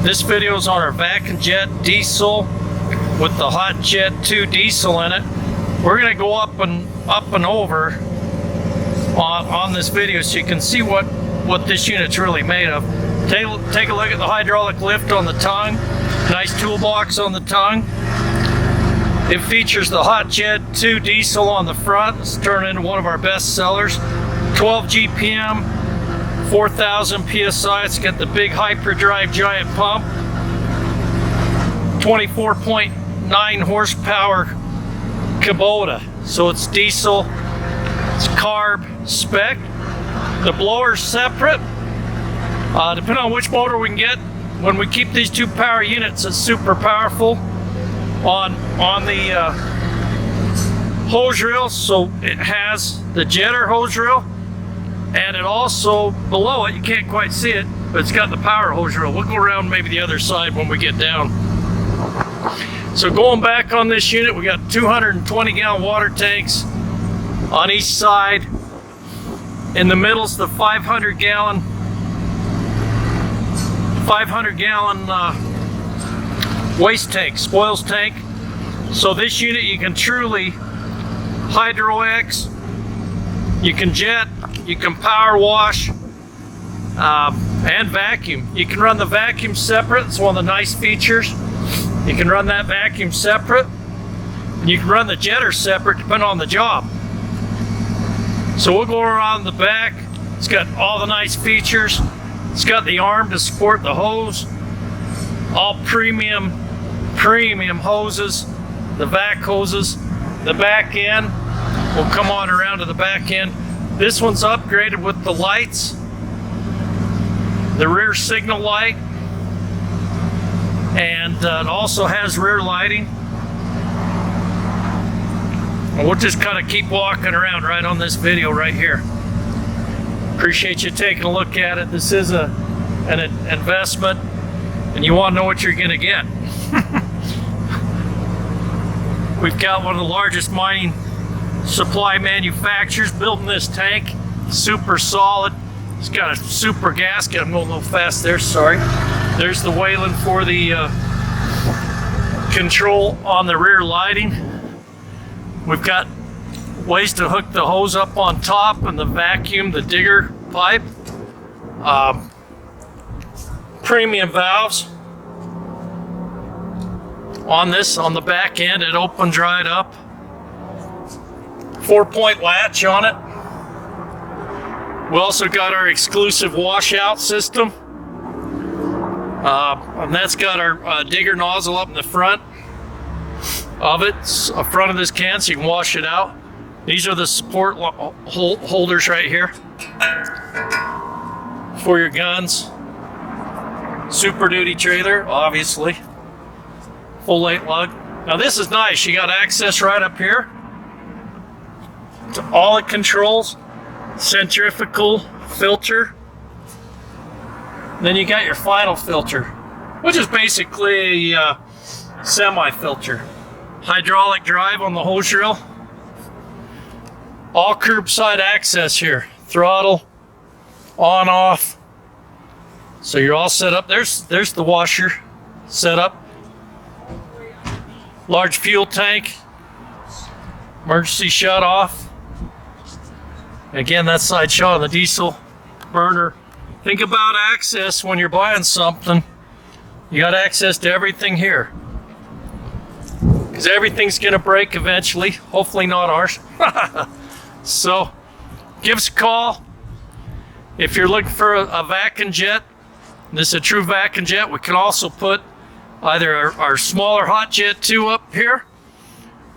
This video is on our Vac'NJet Diesel with the HotJet II Diesel in it. We're going to go up and over on this video so you can see what this unit's really made of. Take a look at the hydraulic lift on the tongue. Nice toolbox on the tongue. It features the HotJet II Diesel on the front. It's turned into one of our best sellers. 12 GPM, 4,000 PSI. It's got the big hyperdrive giant pump. 24.9 horsepower Kubota. So it's diesel, it's carb spec. The blower's separate. Depending on which motor we can get, when we keep these two power units, it's super powerful on the hose reel. So it has the jetter hose reel, and it also, below it, you can't quite see it, but it's got the power hose reel. We'll go around maybe the other side when we get down. So going back on this unit, we got 220 gallon water tanks on each side. In the middle's the 500 gallon waste tank, spoils tank. So this unit, you can truly hydro-ex, you can jet, you can power wash, and vacuum. You can run the vacuum separate. It's one of the nice features. You can run that vacuum separate, and you can run the jetter separate depending on the job. So we'll go around the back. It's got all the nice features. It's got the arm to support the hose. All premium hoses, the vac hoses. The back end, we'll come on around to the back end. This one's upgraded with the lights, the rear signal light, and it also has rear lighting. And we'll just kind of keep walking around right on this video right here. Appreciate you taking a look at it. This is an investment, and you want to know what you're going to get. We've got one of the largest mining supply manufacturers building this tank. Super solid. It's got a super gasket. I'm going a little fast there, sorry. There's the Wayland for the control on the rear lighting. We've got ways to hook the hose up on top and the vacuum, the digger pipe. Premium valves. On the back end, it opens right up. 4-point latch on it. We also got our exclusive washout system. And that's got our digger nozzle up in the front of it, front of this can, so you can wash it out. These are the support holders right here for your guns. Super Duty trailer, obviously. Full 8 lug. Now this is nice. You got access right up here to all it controls. Centrifugal filter. Then you got your final filter, which is basically a semi-filter. Hydraulic drive on the hose reel. All curbside access here. Throttle, on, off. So you're all set up. There's the washer set up. Large fuel tank. Emergency shut off. Again, that side shot on the diesel burner. Think about access when you're buying something. You got access to everything here. Because everything's going to break eventually. Hopefully not ours. So, give us a call. If you're looking for a Vac'NJet, this is a true Vac'NJet. We can also put either our smaller HotJet 2 up here,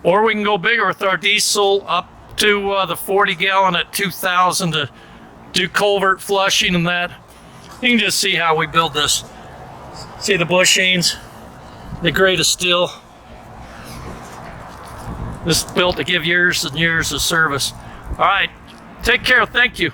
or we can go bigger with our diesel up to the 40 gallon at 2,000 to do culvert flushing and that. You can just see how we build this. See the bushings, the grade of steel. This is built to give years and years of service. All right, take care. Thank you.